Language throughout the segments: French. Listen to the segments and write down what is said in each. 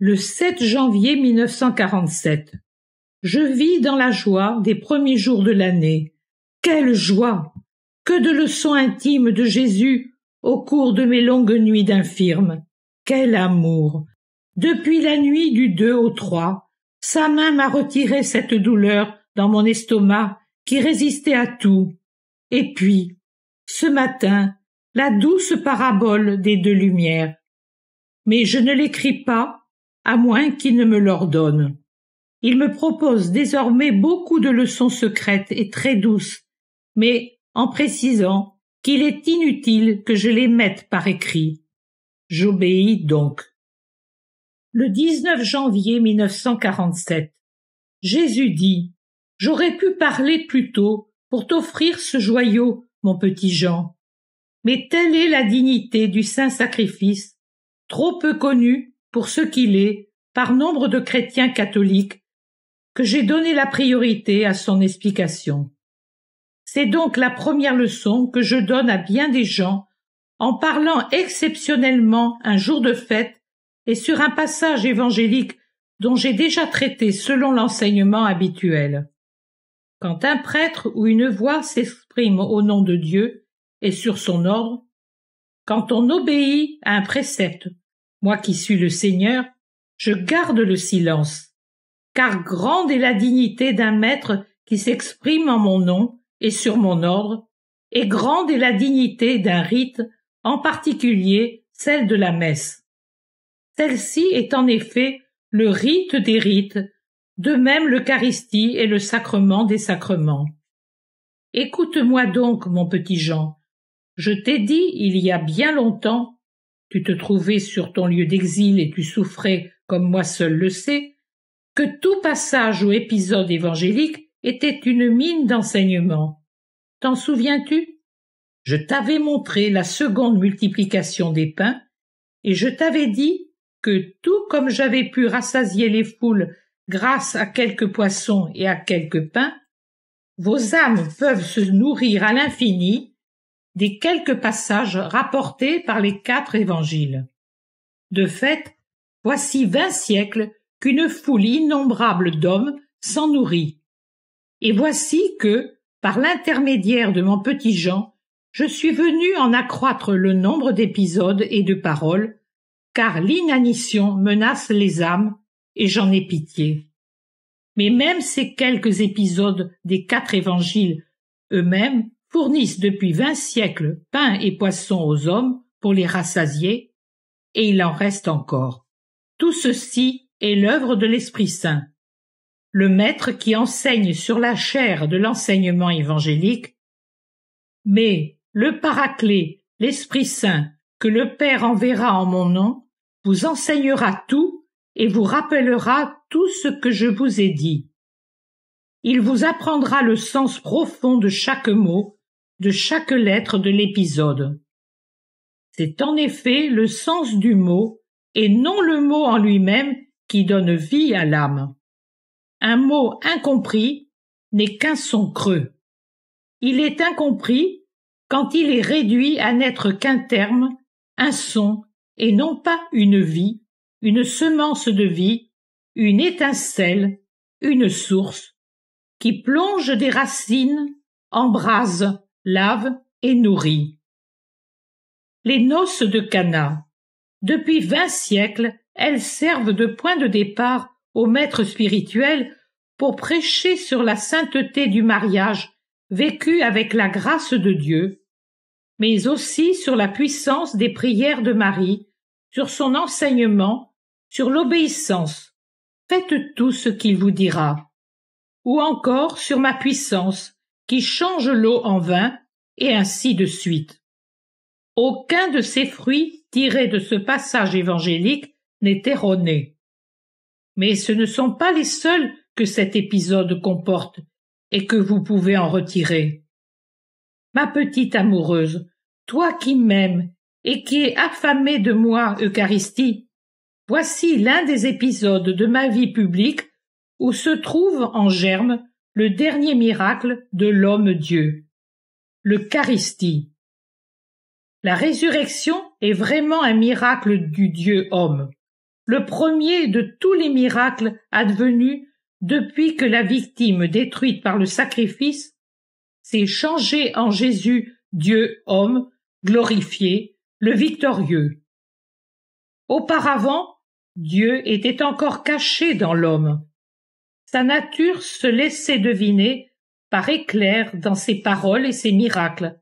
Le 7 janvier 1947. Je vis dans la joie des premiers jours de l'année. Quelle joie! Que de leçons intimes de Jésus au cours de mes longues nuits d'infirme. Quel amour! Depuis la nuit du 2 au 3, sa main m'a retiré cette douleur dans mon estomac qui résistait à tout. Et puis, ce matin, la douce parabole des deux lumières. Mais je ne l'écris pas, à moins qu'il ne me l'ordonne. Il me propose désormais beaucoup de leçons secrètes et très douces, mais en précisant qu'il est inutile que je les mette par écrit. J'obéis donc. Le 19 janvier 1947. Jésus dit: « J'aurais pu parler plus tôt pour t'offrir ce joyau, mon petit Jean. Mais telle est la dignité du saint sacrifice, trop peu connu pour ce qu'il est par nombre de chrétiens catholiques, que j'ai donné la priorité à son explication. C'est donc la première leçon que je donne à bien des gens en parlant exceptionnellement un jour de fête et sur un passage évangélique dont j'ai déjà traité selon l'enseignement habituel. Quand un prêtre ou une voix s'exprime au nom de Dieu et sur son ordre, quand on obéit à un précepte, moi qui suis le Seigneur, je garde le silence, car grande est la dignité d'un maître qui s'exprime en mon nom et sur mon ordre, et grande est la dignité d'un rite, en particulier celle de la messe. Celle-ci est en effet le rite des rites, de même l'Eucharistie est le sacrement des sacrements. Écoute-moi donc, mon petit Jean, je t'ai dit il y a bien longtemps, tu te trouvais sur ton lieu d'exil et tu souffrais, comme moi seul le sais, que tout passage ou épisode évangélique était une mine d'enseignement. T'en souviens-tu? Je t'avais montré la seconde multiplication des pains, et je t'avais dit que tout comme j'avais pu rassasier les foules grâce à quelques poissons et à quelques pains, vos âmes peuvent se nourrir à l'infini des quelques passages rapportés par les 4 évangiles. De fait, voici 20 siècles qu'une foule innombrable d'hommes s'en nourrit. Et voici que, par l'intermédiaire de mon petit Jean, je suis venu en accroître le nombre d'épisodes et de paroles, car l'inanition menace les âmes, et j'en ai pitié. Mais même ces quelques épisodes des 4 évangiles eux-mêmes fournissent depuis 20 siècles pain et poissons aux hommes pour les rassasier, et il en reste encore. Tout ceci est l'œuvre de l'Esprit Saint. Le maître qui enseigne sur la chair de l'enseignement évangélique, mais le Paraclet, l'Esprit Saint, que le Père enverra en mon nom, vous enseignera tout et vous rappellera tout ce que je vous ai dit. Il vous apprendra le sens profond de chaque mot, de chaque lettre de l'épisode. C'est en effet le sens du mot, et non le mot en lui-même, qui donne vie à l'âme. Un mot incompris n'est qu'un son creux. Il est incompris quand il est réduit à n'être qu'un terme, un son, et non pas une vie, une semence de vie, une étincelle, une source, qui plonge des racines, embrase, lave et nourrit. Les noces de Cana. Depuis 20 siècles, elles servent de point de départ aux maîtres spirituels pour prêcher sur la sainteté du mariage vécu avec la grâce de Dieu, mais aussi sur la puissance des prières de Marie, sur son enseignement, sur l'obéissance. Faites tout ce qu'il vous dira. Ou encore sur ma puissance, qui change l'eau en vin, et ainsi de suite. Aucun de ces fruits tirés de ce passage évangélique n'est erroné. Mais ce ne sont pas les seuls que cet épisode comporte, et que vous pouvez en retirer. Ma petite amoureuse, toi qui m'aimes, et qui es affamée de moi, Eucharistie, voici l'un des épisodes de ma vie publique où se trouve en germe le dernier miracle de l'homme-Dieu, l'Eucharistie. La résurrection est vraiment un miracle du Dieu-homme. le premier de tous les miracles advenus depuis que la victime détruite par le sacrifice s'est changée en Jésus, Dieu homme, glorifié, le victorieux. Auparavant, Dieu était encore caché dans l'homme. Sa nature se laissait deviner par éclairs dans ses paroles et ses miracles,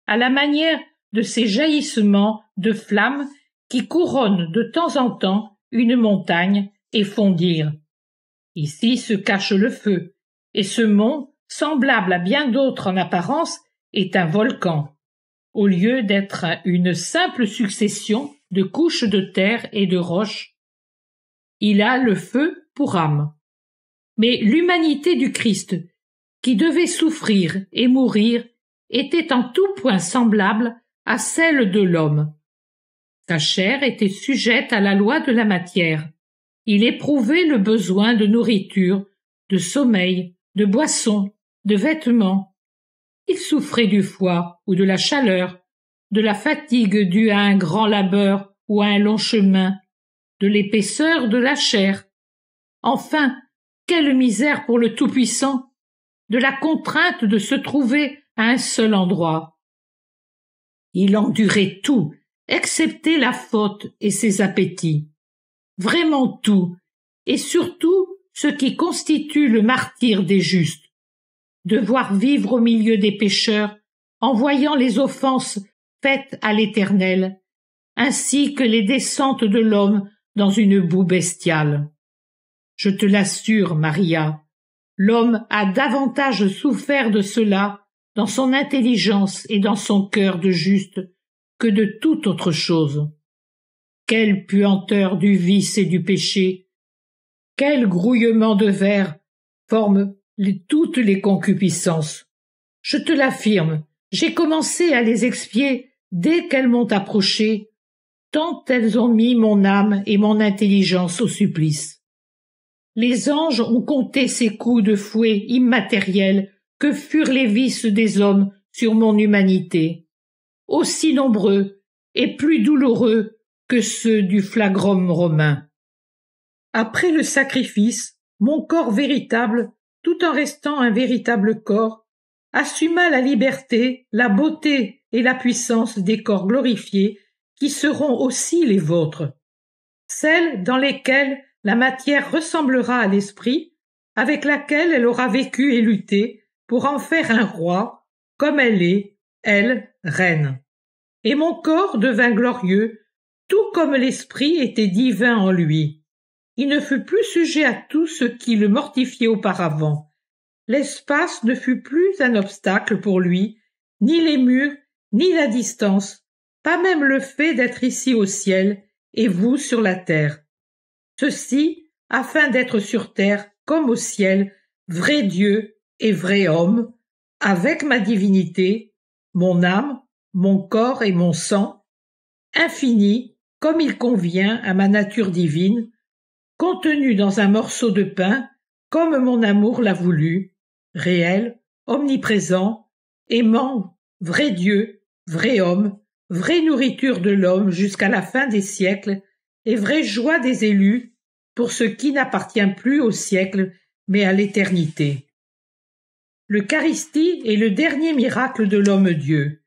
à la manière de ces jaillissements de flammes qui couronnent de temps en temps une montagne et font dire « Ici se cache le feu, et ce mont, semblable à bien d'autres en apparence, est un volcan, au lieu d'être une simple succession de couches de terre et de roches. Il a le feu pour âme. » Mais l'humanité du Christ, qui devait souffrir et mourir, était en tout point semblable à celle de l'homme. Sa chair était sujette à la loi de la matière. Il éprouvait le besoin de nourriture, de sommeil, de boisson, de vêtements. Il souffrait du froid ou de la chaleur, de la fatigue due à un grand labeur ou à un long chemin, de l'épaisseur de la chair. Enfin, quelle misère pour le Tout-Puissant, de la contrainte de se trouver à un seul endroit. Il endurait tout, excepté la faute et ses appétits. Vraiment tout, et surtout ce qui constitue le martyre des justes. Devoir vivre au milieu des pécheurs, en voyant les offenses faites à l'Éternel, ainsi que les descentes de l'homme dans une boue bestiale. Je te l'assure, Maria, l'homme a davantage souffert de cela dans son intelligence et dans son cœur de juste que de toute autre chose. Quelle puanteur du vice et du péché, quel grouillement de vers forment toutes les concupiscences. Je te l'affirme, j'ai commencé à les expier dès qu'elles m'ont approché, tant elles ont mis mon âme et mon intelligence au supplice. Les anges ont compté ces coups de fouet immatériels que furent les vices des hommes sur mon humanité, aussi nombreux et plus douloureux que ceux du flagrum romain. Après le sacrifice, mon corps véritable, tout en restant un véritable corps, assuma la liberté, la beauté et la puissance des corps glorifiés qui seront aussi les vôtres, celles dans lesquelles la matière ressemblera à l'esprit, avec laquelle elle aura vécu et lutté pour en faire un roi, comme elle est, elle, reine. Et mon corps devint glorieux, tout comme l'esprit était divin en lui. Il ne fut plus sujet à tout ce qui le mortifiait auparavant. L'espace ne fut plus un obstacle pour lui, ni les murs, ni la distance, pas même le fait d'être ici au ciel et vous sur la terre. Ceci afin d'être sur terre comme au ciel, vrai Dieu et vrai homme, avec ma divinité, mon âme, mon corps et mon sang, infini comme il convient à ma nature divine, contenu dans un morceau de pain comme mon amour l'a voulu, réel, omniprésent, aimant, vrai Dieu, vrai homme, vraie nourriture de l'homme jusqu'à la fin des siècles, et vraie joie des élus pour ce qui n'appartient plus au siècle mais à l'éternité. L'Eucharistie est le dernier miracle de l'homme-Dieu.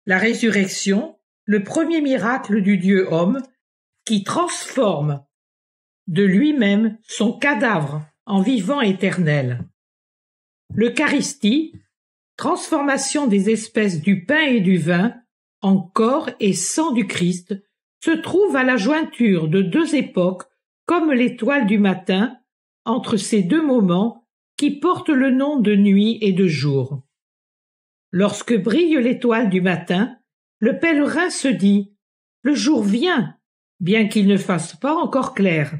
La résurrection, le premier miracle du Dieu-homme, qui transforme de lui-même son cadavre en vivant éternel. L'Eucharistie, transformation des espèces du pain et du vin en corps et sang du Christ, se trouve à la jointure de deux époques comme l'étoile du matin, entre ces deux moments qui portent le nom de nuit et de jour. Lorsque brille l'étoile du matin, le pèlerin se dit « Le jour vient », bien qu'il ne fasse pas encore clair.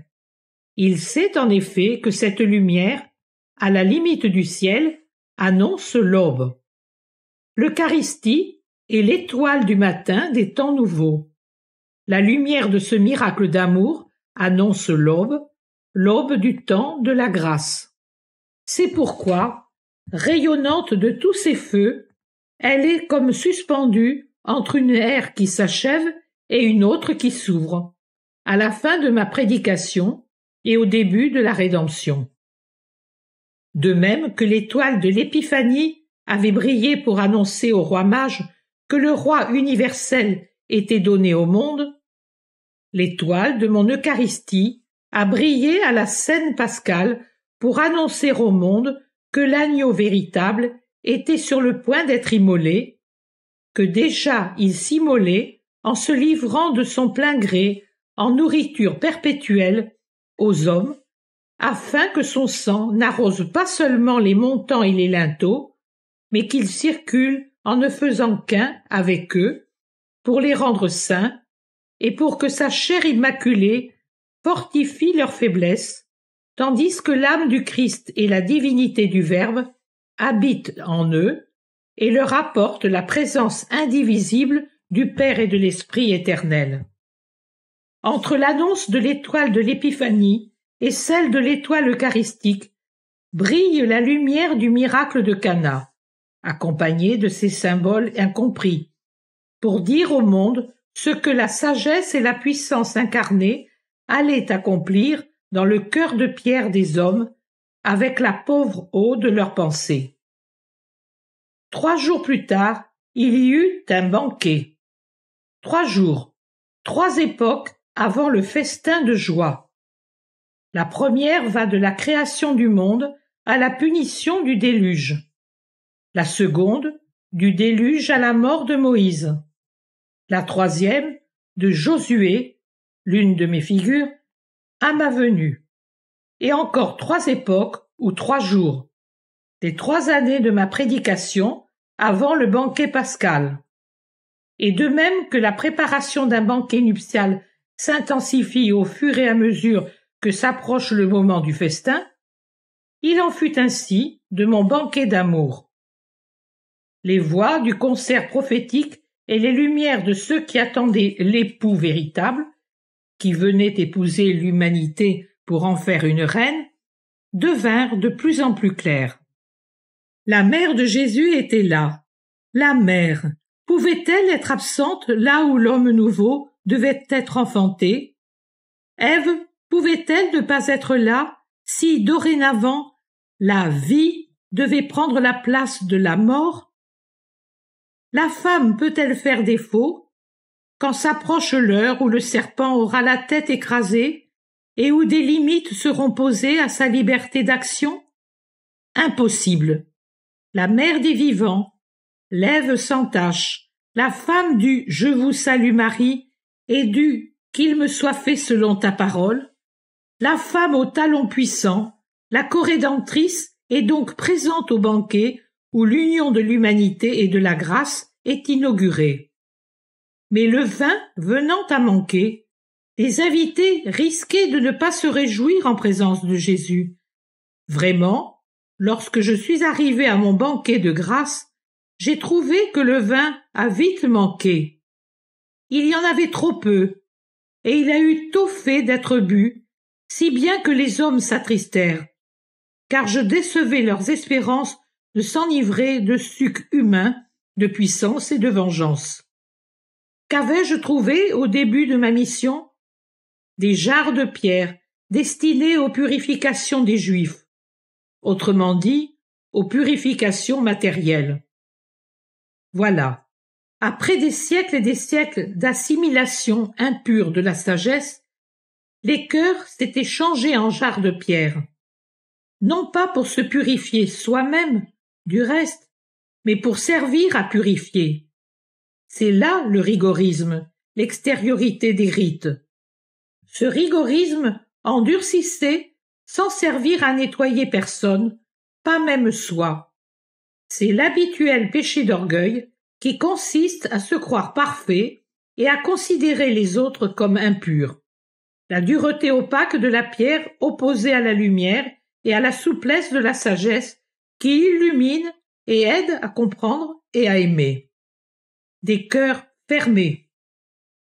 Il sait en effet que cette lumière, à la limite du ciel, annonce l'aube. L'Eucharistie est l'étoile du matin des temps nouveaux. La lumière de ce miracle d'amour annonce l'aube, l'aube du temps de la grâce. C'est pourquoi, rayonnante de tous ses feux, elle est comme suspendue entre une ère qui s'achève et une autre qui s'ouvre, à la fin de ma prédication et au début de la rédemption. De même que l'étoile de l'Épiphanie avait brillé pour annoncer au roi mage que le roi universel était donné au monde, l'étoile de mon Eucharistie a brillé à la scène pascale pour annoncer au monde que l'agneau véritable était sur le point d'être immolé, que déjà il s'immolait en se livrant de son plein gré en nourriture perpétuelle aux hommes, afin que son sang n'arrose pas seulement les montants et les linteaux, mais qu'il circule en ne faisant qu'un avec eux, pour les rendre saints, et pour que sa chair immaculée fortifie leur faiblesse, tandis que l'âme du Christ et la divinité du Verbe habitent en eux et leur apportent la présence indivisible du Père et de l'Esprit éternel. Entre l'annonce de l'étoile de l'Épiphanie et celle de l'étoile eucharistique brille la lumière du miracle de Cana, accompagnée de ses symboles incompris, pour dire au monde ce que la sagesse et la puissance incarnée allaient accomplir dans le cœur de pierre des hommes avec la pauvre eau de leurs pensées. 3 jours plus tard, il y eut un banquet. 3 jours, 3 époques avant le festin de joie. La première va de la création du monde à la punition du déluge. La seconde, du déluge à la mort de Moïse. La troisième, de Josué, l'une de mes figures, à ma venue. Et encore 3 époques ou 3 jours, les 3 années de ma prédication avant le banquet pascal. Et de même que la préparation d'un banquet nuptial s'intensifie au fur et à mesure que s'approche le moment du festin, il en fut ainsi de mon banquet d'amour. Les voix du concert prophétique et les lumières de ceux qui attendaient l'époux véritable, qui venait épouser l'humanité pour en faire une reine, devinrent de plus en plus claires. La mère de Jésus était là. La mère, pouvait-elle être absente là où l'homme nouveau devait être enfanté? Ève, pouvait-elle ne pas être là si, dorénavant, la vie devait prendre la place de la mort? La femme peut-elle faire défaut quand s'approche l'heure où le serpent aura la tête écrasée et où des limites seront posées à sa liberté d'action? Impossible. La mère des vivants, l'Ève sans tache, la femme du « Je vous salue Marie » et du « Qu'il me soit fait selon ta parole », la femme au talon puissant, la corédentrice est donc présente au banquet où l'union de l'humanité et de la grâce est inaugurée. Mais le vin venant à manquer, les invités risquaient de ne pas se réjouir en présence de Jésus. Vraiment, lorsque je suis arrivé à mon banquet de grâce, j'ai trouvé que le vin a vite manqué. Il y en avait trop peu, et il a eu tôt fait d'être bu, si bien que les hommes s'attristèrent, car je décevais leurs espérances de s'enivrer de suc humain, de puissance et de vengeance. Qu'avais-je trouvé au début de ma mission? Des jarres de pierre destinées aux purifications des Juifs, autrement dit, aux purifications matérielles. Voilà, après des siècles et des siècles d'assimilation impure de la sagesse, les cœurs s'étaient changés en jarres de pierre, non pas pour se purifier soi-même, du reste, mais pour servir à purifier. C'est là le rigorisme, l'extériorité des rites. Ce rigorisme endurcissait sans servir à nettoyer personne, pas même soi. C'est l'habituel péché d'orgueil qui consiste à se croire parfait et à considérer les autres comme impurs. La dureté opaque de la pierre opposée à la lumière et à la souplesse de la sagesse qui illumine et aide à comprendre et à aimer. Des cœurs fermés.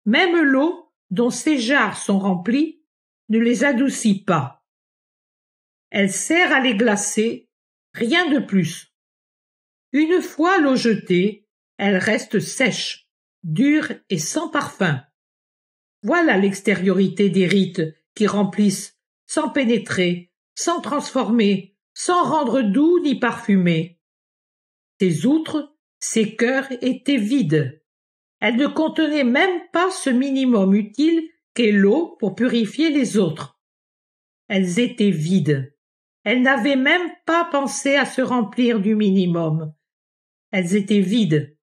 Même l'eau dont ces jarres sont remplies ne les adoucit pas. Elle sert à les glacer, rien de plus. Une fois l'eau jetée, elle reste sèche, dure et sans parfum. Voilà l'extériorité des rites qui remplissent sans pénétrer, sans transformer, sans rendre doux ni parfumé. Ces outres, ces cœurs étaient vides. Elles ne contenaient même pas ce minimum utile qu'est l'eau pour purifier les autres. Elles étaient vides. Elles n'avaient même pas pensé à se remplir du minimum. Elles étaient vides,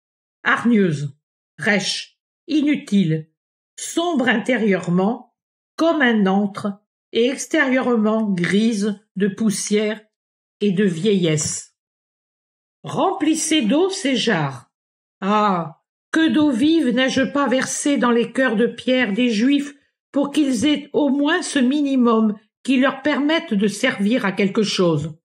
hargneuses, rêches, inutiles, sombres intérieurement, comme un antre, et extérieurement grises de poussière et de vieillesse. Remplissez d'eau ces jarres. Ah, que d'eau vive n'ai-je pas versée dans les cœurs de pierre des Juifs pour qu'ils aient au moins ce minimum qui leur permette de servir à quelque chose.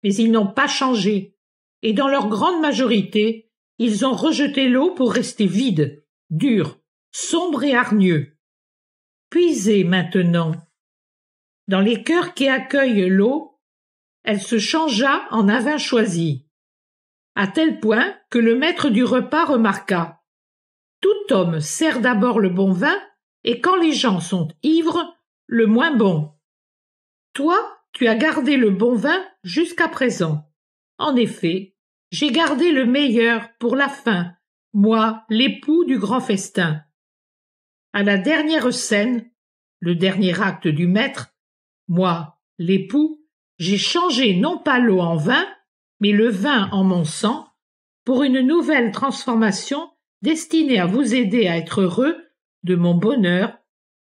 Mais ils n'ont pas changé, et dans leur grande majorité, ils ont rejeté l'eau pour rester vides, durs, sombres et hargneux. Puisez maintenant. Dans les cœurs qui accueillent l'eau, elle se changea en un vin choisi, à tel point que le maître du repas remarqua: tout homme sert d'abord le bon vin, et quand les gens sont ivres, le moins bon. Toi, tu as gardé le bon vin jusqu'à présent. En effet, j'ai gardé le meilleur pour la fin, moi, l'époux du grand festin. À la dernière scène, le dernier acte du maître, moi, l'époux, j'ai changé non pas l'eau en vin, mais le vin en mon sang, pour une nouvelle transformation destinée à vous aider à être heureux de mon bonheur,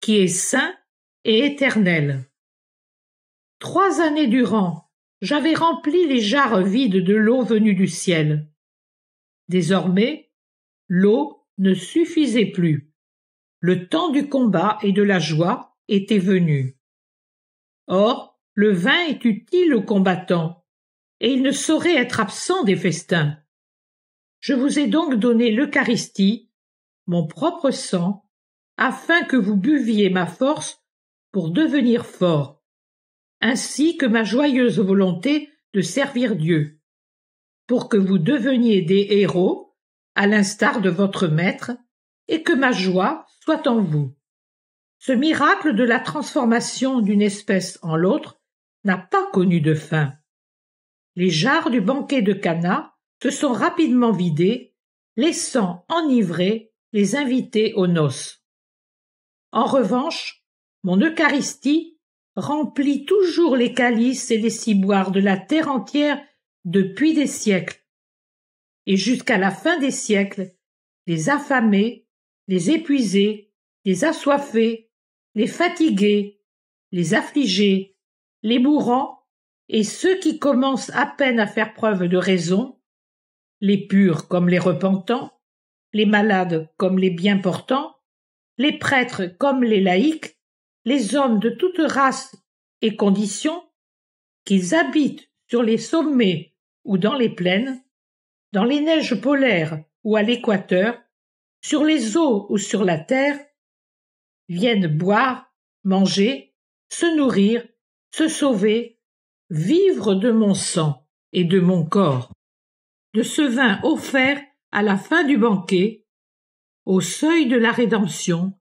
qui est saint et éternel. 3 années durant, j'avais rempli les jarres vides de l'eau venue du ciel. Désormais, l'eau ne suffisait plus. Le temps du combat et de la joie était venu. Or, le vin est utile aux combattants, et il ne saurait être absent des festins. Je vous ai donc donné l'Eucharistie, mon propre sang, afin que vous buviez ma force pour devenir fort, ainsi que ma joyeuse volonté de servir Dieu, pour que vous deveniez des héros, à l'instar de votre maître, et que ma joie soit en vous. Ce miracle de la transformation d'une espèce en l'autre n'a pas connu de fin. Les jarres du banquet de Cana se sont rapidement vidées, laissant enivrés les invités aux noces. En revanche, mon Eucharistie remplit toujours les calices et les ciboires de la terre entière depuis des siècles. Et jusqu'à la fin des siècles, les affamés, les épuisés, les assoiffés, les fatigués, les affligés, les mourants et ceux qui commencent à peine à faire preuve de raison, les purs comme les repentants, les malades comme les bien portants, les prêtres comme les laïcs, les hommes de toute race et condition, qu'ils habitent sur les sommets ou dans les plaines, dans les neiges polaires ou à l'équateur, sur les eaux ou sur la terre, viennent boire, manger, se nourrir, se sauver, vivre de mon sang et de mon corps, de ce vin offert à la fin du banquet, au seuil de la rédemption,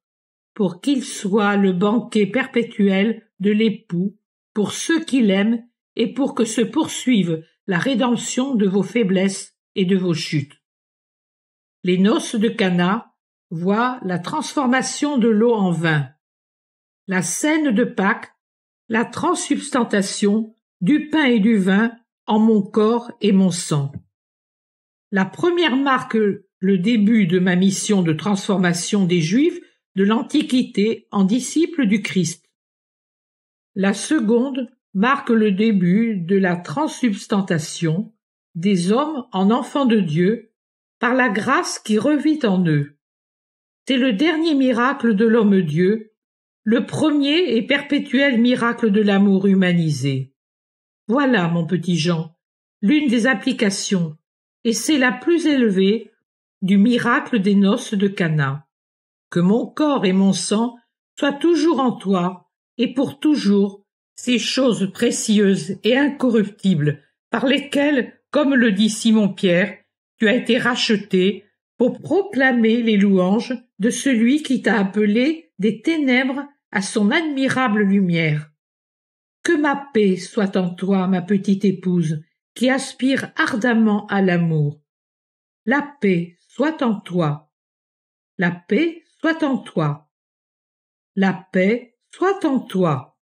pour qu'il soit le banquet perpétuel de l'époux pour ceux qui l'aiment et pour que se poursuive la rédemption de vos faiblesses et de vos chutes. Les noces de Cana voient la transformation de l'eau en vin, la scène de Pâques, la transsubstantation du pain et du vin en mon corps et mon sang. La première marque le début de ma mission de transformation des Juifs de l'Antiquité en disciples du Christ. La seconde marque le début de la transsubstantation des hommes en enfants de Dieu par la grâce qui revit en eux. C'est le dernier miracle de l'homme-Dieu, le premier et perpétuel miracle de l'amour humanisé. Voilà, mon petit Jean, l'une des applications, et c'est la plus élevée, du miracle des noces de Cana. Que mon corps et mon sang soient toujours en toi, et pour toujours, ces choses précieuses et incorruptibles par lesquelles, comme le dit Simon-Pierre, tu as été racheté pour proclamer les louanges de celui qui t'a appelé des ténèbres à son admirable lumière. Que ma paix soit en toi, ma petite épouse, qui aspire ardemment à l'amour. La paix soit en toi. La paix soit en toi. La paix soit en toi.